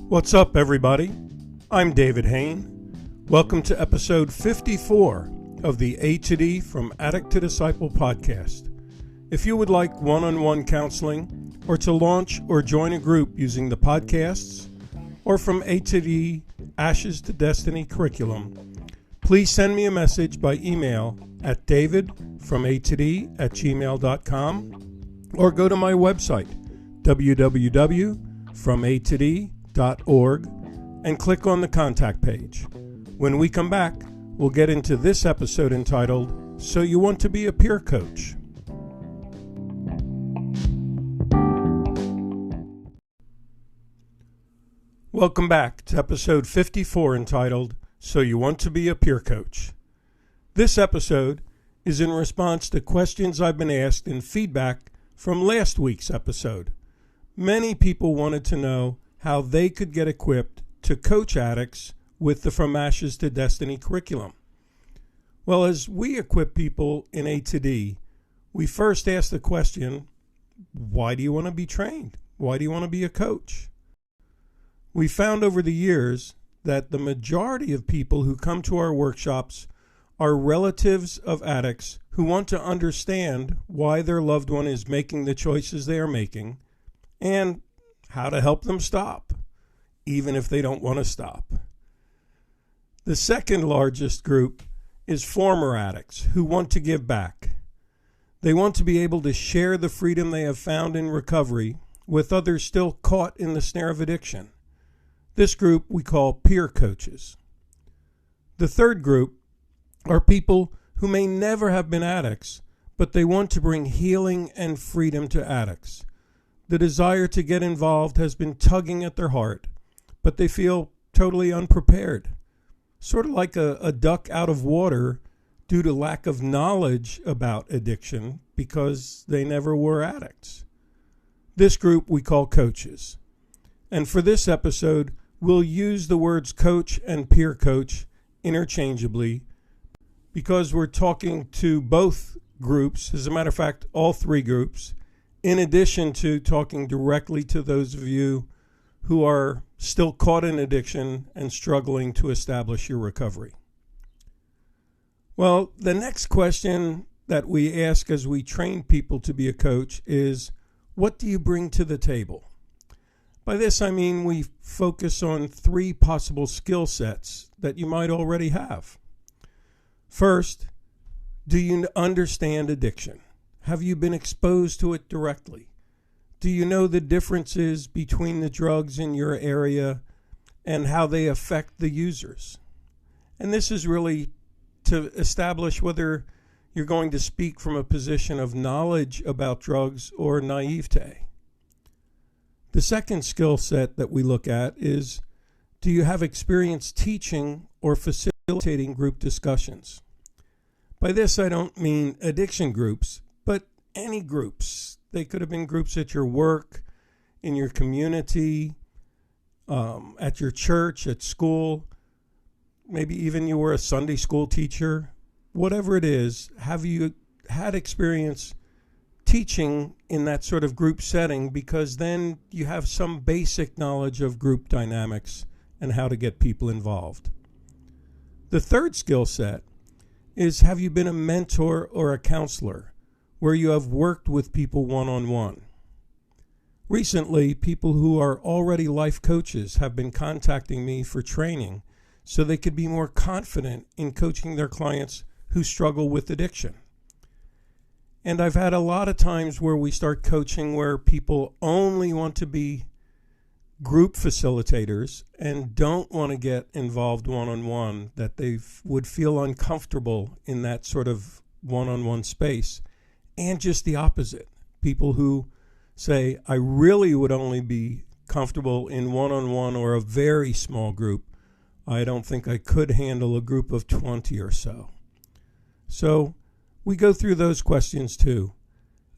What's up, everybody? I'm David Hain. Welcome to episode 54 of the A to D from Addict to Disciple podcast. If you would like one-on-one counseling or to launch or join a group using the podcasts or from A to D Ashes to Destiny curriculum, please send me a message by email at davidfromatod@gmail.com or go to my website, www.fromatod.org, and click on the contact page. When we come back, we'll get into this episode entitled, So You Want to Be a Peer Coach? Welcome back to episode 54 entitled, So You Want to Be a Peer Coach. This episode is in response to questions I've been asked in feedback from last week's episode. Many people wanted to know how they could get equipped to coach addicts with the From Ashes to Destiny curriculum. Well, as we equip people in A to D, we first ask the question, why do you want to be trained? Why do you want to be a coach? We found over the years that the majority of people who come to our workshops are relatives of addicts who want to understand why their loved one is making the choices they are making and how to help them stop, even if they don't want to stop. The second largest group is former addicts who want to give back. They want to be able to share the freedom they have found in recovery with others still caught in the snare of addiction. This group we call peer coaches. The third group are people who may never have been addicts, but they want to bring healing and freedom to addicts. The desire to get involved has been tugging at their heart, but they feel totally unprepared. Sort of like a duck out of water due to lack of knowledge about addiction because they never were addicts. This group we call coaches. And for this episode, we'll use the words coach and peer coach interchangeably because we're talking to both groups, as a matter of fact, all three groups, in addition to talking directly to those of you who are still caught in addiction and struggling to establish your recovery. Well, the next question that we ask as we train people to be a coach is, what do you bring to the table? By this, I mean we focus on three possible skill sets that you might already have. First, do you understand addiction? Have you been exposed to it directly? Do you know the differences between the drugs in your area and how they affect the users? And this is really to establish whether you're going to speak from a position of knowledge about drugs or naivete. The second skill set that we look at is, do you have experience teaching or facilitating group discussions? By this, I don't mean addiction groups, but any groups. They could have been groups at your work, in your community, at your church, at school. Maybe even you were a Sunday school teacher. Whatever it is, have you had experience teaching in that sort of group setting? Because then you have some basic knowledge of group dynamics and how to get people involved. The third skill set is, have you been a mentor or a counselor where you have worked with people one-on-one? Recently, people who are already life coaches have been contacting me for training so they could be more confident in coaching their clients who struggle with addiction. And I've had a lot of times where we start coaching where people only want to be group facilitators and don't want to get involved one-on-one, that they would feel uncomfortable in that sort of one-on-one space. And just the opposite. People who say, I really would only be comfortable in one-on-one or a very small group. I don't think I could handle a group of 20 or so. So we go through those questions too.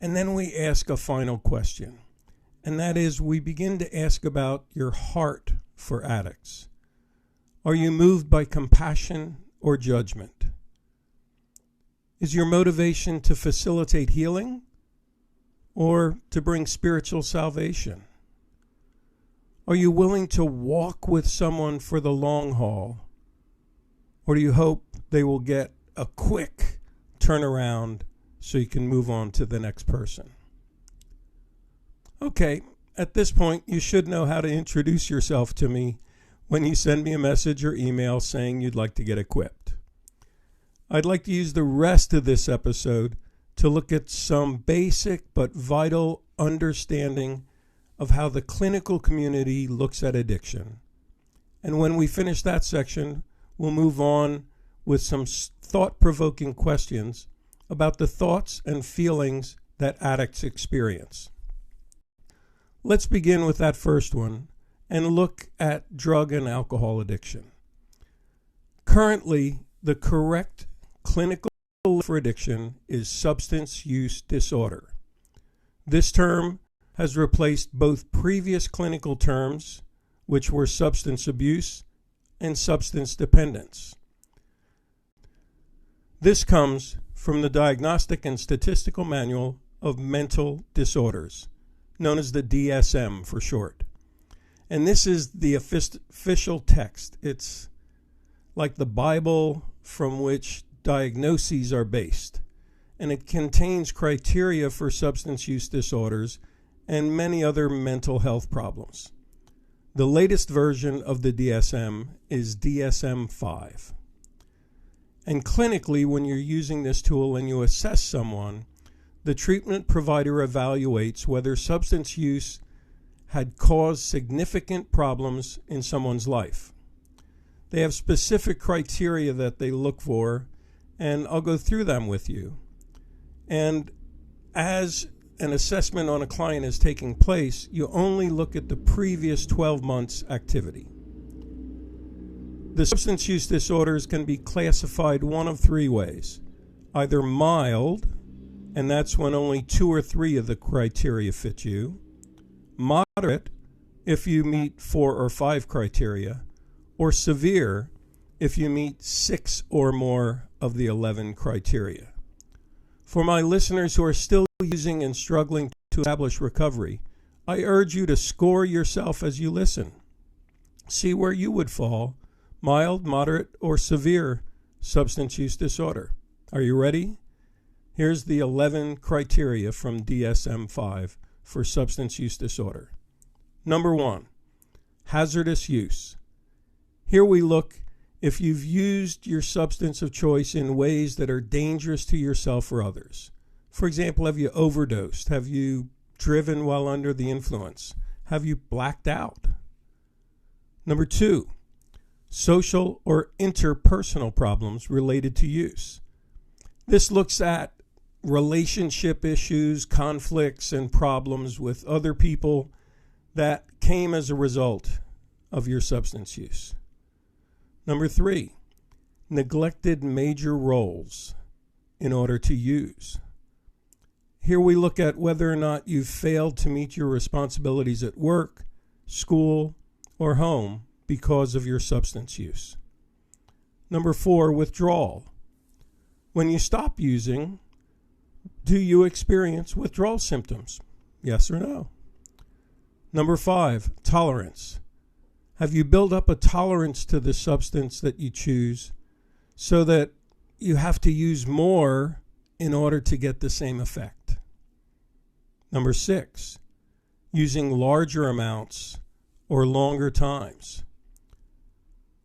And then we ask a final question. And that is, we begin to ask about your heart for addicts. Are you moved by compassion or judgment? Is your motivation to facilitate healing or to bring spiritual salvation? Are you willing to walk with someone for the long haul? Or do you hope they will get a quick turnaround so you can move on to the next person? Okay, at this point, you should know how to introduce yourself to me when you send me a message or email saying you'd like to get equipped. I'd like to use the rest of this episode to look at some basic but vital understanding of how the clinical community looks at addiction. And when we finish that section, we'll move on with some thought-provoking questions about the thoughts and feelings that addicts experience. Let's begin with that first one and look at drug and alcohol addiction. Currently, the correct clinical term for addiction is substance use disorder. This term has replaced both previous clinical terms, which were substance abuse and substance dependence. This comes from the Diagnostic and Statistical Manual of Mental Disorders, known as the DSM for short. And this is the official text. It's like the Bible from which diagnoses are based, and it contains criteria for substance use disorders and many other mental health problems. The latest version of the DSM is DSM-5. And clinically, when you're using this tool and you assess someone, the treatment provider evaluates whether substance use had caused significant problems in someone's life. They have specific criteria that they look for, and I'll go through them with you. And as an assessment on a client is taking place, you only look at the previous 12 months' activity. The substance use disorders can be classified one of three ways. Either mild, and that's when only 2 or 3 of the criteria fit you. Moderate, if you meet 4 or 5 criteria. Or severe, if you meet 6 or more of the 11 criteria. For my listeners who are still using and struggling to establish recovery, I urge you to score yourself as you listen. See where you would fall, mild, moderate, or severe substance use disorder. Are you ready? Here's the 11 criteria from DSM-5 for substance use disorder. Number 1, hazardous use. Here we look if you've used your substance of choice in ways that are dangerous to yourself or others. For example, have you overdosed? Have you driven while under the influence? Have you blacked out? Number 2, social or interpersonal problems related to use. This looks at relationship issues, conflicts, and problems with other people that came as a result of your substance use. Number 3, neglected major roles in order to use. Here we look at whether or not you've failed to meet your responsibilities at work, school, or home because of your substance use. Number 4, withdrawal. When you stop using, do you experience withdrawal symptoms? Yes or no? Number 5, tolerance. Have you built up a tolerance to the substance that you choose so that you have to use more in order to get the same effect? Number 6, using larger amounts or longer times.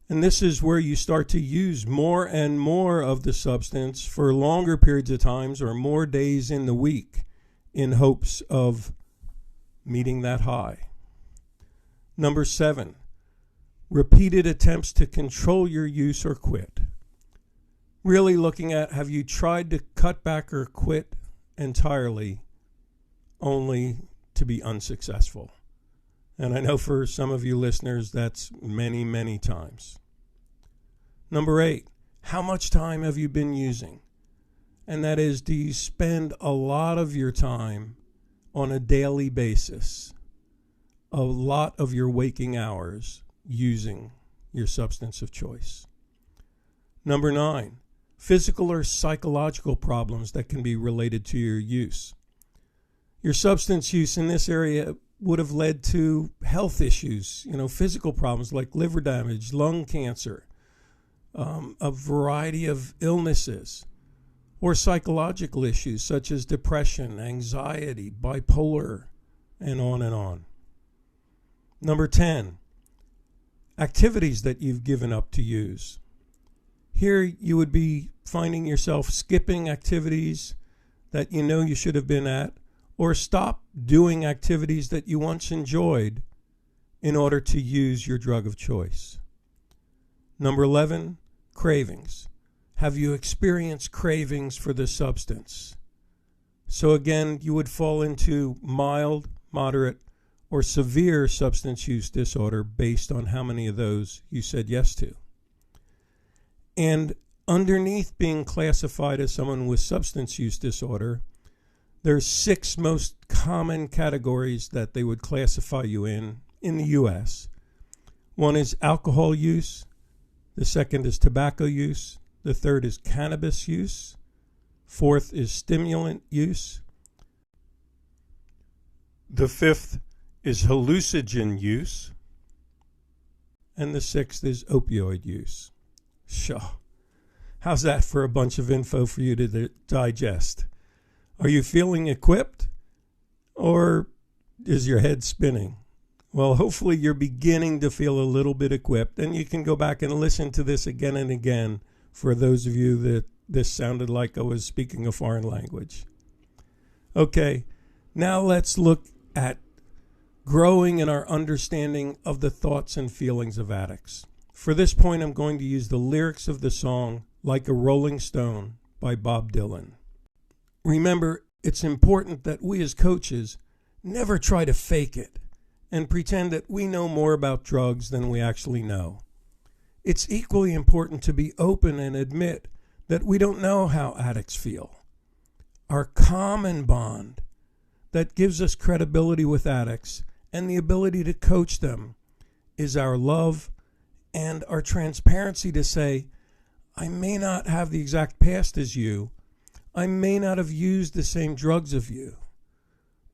And this is where you start to use more and more of the substance for longer periods of times or more days in the week in hopes of meeting that high. Number 7, repeated attempts to control your use or quit. Really looking at, have you tried to cut back or quit entirely only to be unsuccessful? And I know for some of you listeners, that's many, many times. Number 8, how much time have you been using? And that is, do you spend a lot of your time on a daily basis, a lot of your waking hours using your substance of choice? Number 9, physical or psychological problems that can be related to your use. Your substance use in this area would have led to health issues, physical problems like liver damage, lung cancer, a variety of illnesses, or psychological issues such as depression, anxiety, bipolar, and on and on. Number 10, activities that you've given up to use. Here you would be finding yourself skipping activities that you know you should have been at, or stop doing activities that you once enjoyed in order to use your drug of choice. Number 11, cravings. Have you experienced cravings for the substance? So again, you would fall into mild, moderate, or severe substance use disorder based on how many of those you said yes to. And underneath being classified as someone with substance use disorder, there's 6 most common categories that they would classify you in the U.S. One is alcohol use. The second is tobacco use. The third is cannabis use. Fourth is stimulant use. The fifth is hallucinogen use. And the sixth is opioid use. Sure. How's that for a bunch of info for you to digest? Are you feeling equipped, or is your head spinning? Well, hopefully you're beginning to feel a little bit equipped, and you can go back and listen to this again and again for those of you that this sounded like I was speaking a foreign language. Okay, now let's look at growing in our understanding of the thoughts and feelings of addicts. For this point, I'm going to use the lyrics of the song Like a Rolling Stone by Bob Dylan. Remember, it's important that we as coaches never try to fake it and pretend that we know more about drugs than we actually know. It's equally important to be open and admit that we don't know how addicts feel. Our common bond that gives us credibility with addicts and the ability to coach them is our love and our transparency to say, I may not have the exact past as you, I may not have used the same drugs as you,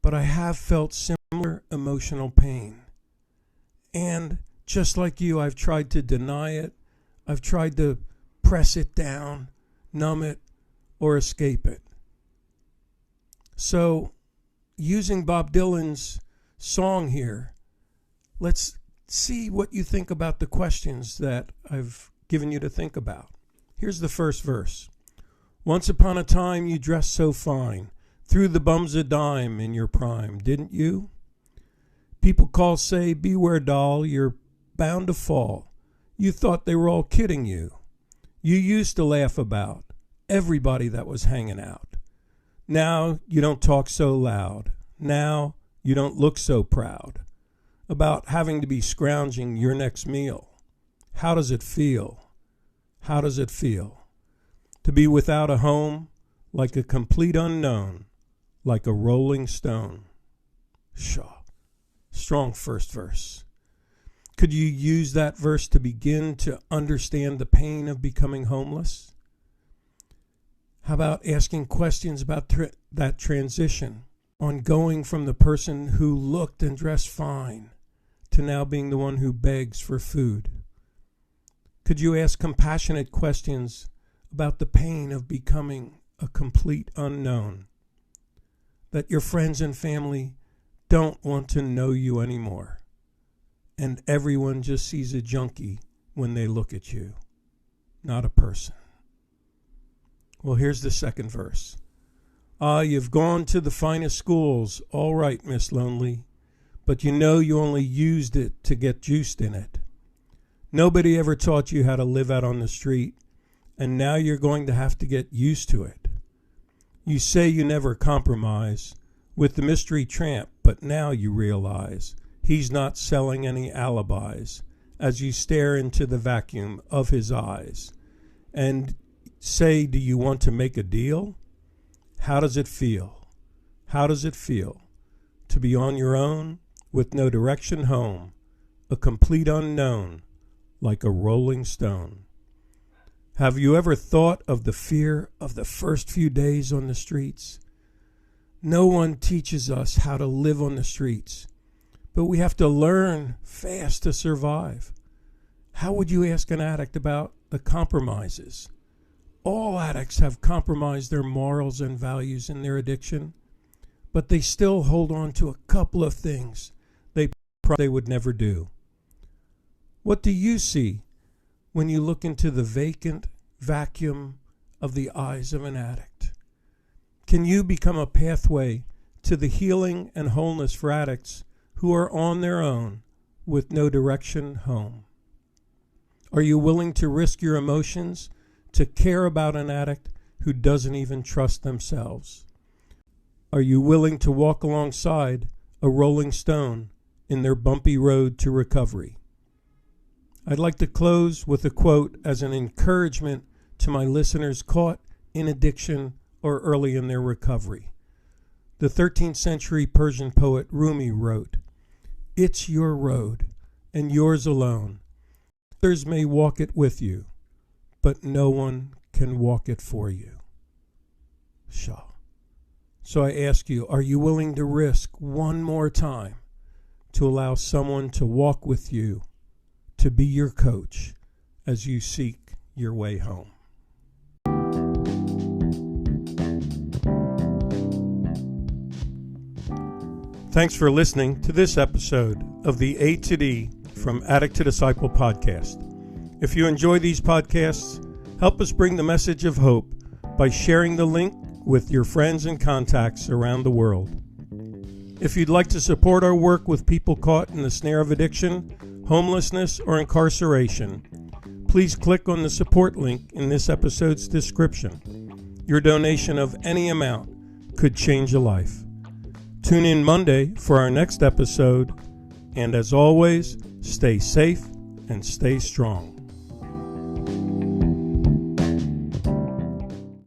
but I have felt similar emotional pain. And just like you, I've tried to deny it. I've tried to press it down, numb it, or escape it. So, using Bob Dylan's song here, let's see what you think about the questions that I've given you to think about. Here's the first verse. Once upon a time you dressed so fine, threw the bums a dime in your prime, didn't you? People call, say, beware doll, you're bound to fall. You thought they were all kidding you. You used to laugh about everybody that was hanging out. Now you don't talk so loud. Now you don't look so proud about having to be scrounging your next meal. How does it feel? How does it feel? To be without a home, like a complete unknown, like a rolling stone. Shaw. Strong first verse. Could you use that verse to begin to understand the pain of becoming homeless? How about asking questions about that transition on going from the person who looked and dressed fine to now being the one who begs for food? Could you ask compassionate questions about the pain of becoming a complete unknown? That your friends and family don't want to know you anymore, and everyone just sees a junkie when they look at you, not a person. Well, here's the second verse. You've gone to the finest schools, all right, Miss Lonely, but you know you only used it to get juiced in it. Nobody ever taught you how to live out on the street, and now you're going to have to get used to it. You say you never compromise with the mystery tramp, but now you realize he's not selling any alibis as you stare into the vacuum of his eyes and say, do you want to make a deal? How does it feel? How does it feel to be on your own with no direction home, a complete unknown, like a rolling stone? Have you ever thought of the fear of the first few days on the streets? No one teaches us how to live on the streets. but we have to learn fast to survive. How would you ask an addict about the compromises? All addicts have compromised their morals and values in their addiction, but they still hold on to a couple of things they would never do. What do you see when you look into the vacant vacuum of the eyes of an addict? Can you become a pathway to the healing and wholeness for addicts who are on their own with no direction home? Are you willing to risk your emotions to care about an addict who doesn't even trust themselves? Are you willing to walk alongside a rolling stone in their bumpy road to recovery? I'd like to close with a quote as an encouragement to my listeners caught in addiction or early in their recovery. The 13th century Persian poet Rumi wrote, "It's your road and yours alone. Others may walk it with you, but no one can walk it for you." Shah. So I ask you, are you willing to risk one more time to allow someone to walk with you, to be your coach as you seek your way home? Thanks for listening to this episode of the A to D from Addict to Disciple podcast. If you enjoy these podcasts, help us bring the message of hope by sharing the link with your friends and contacts around the world. If you'd like to support our work with people caught in the snare of addiction, homelessness, or incarceration, please click on the support link in this episode's description. Your donation of any amount could change a life. Tune in Monday for our next episode, and as always, stay safe and stay strong.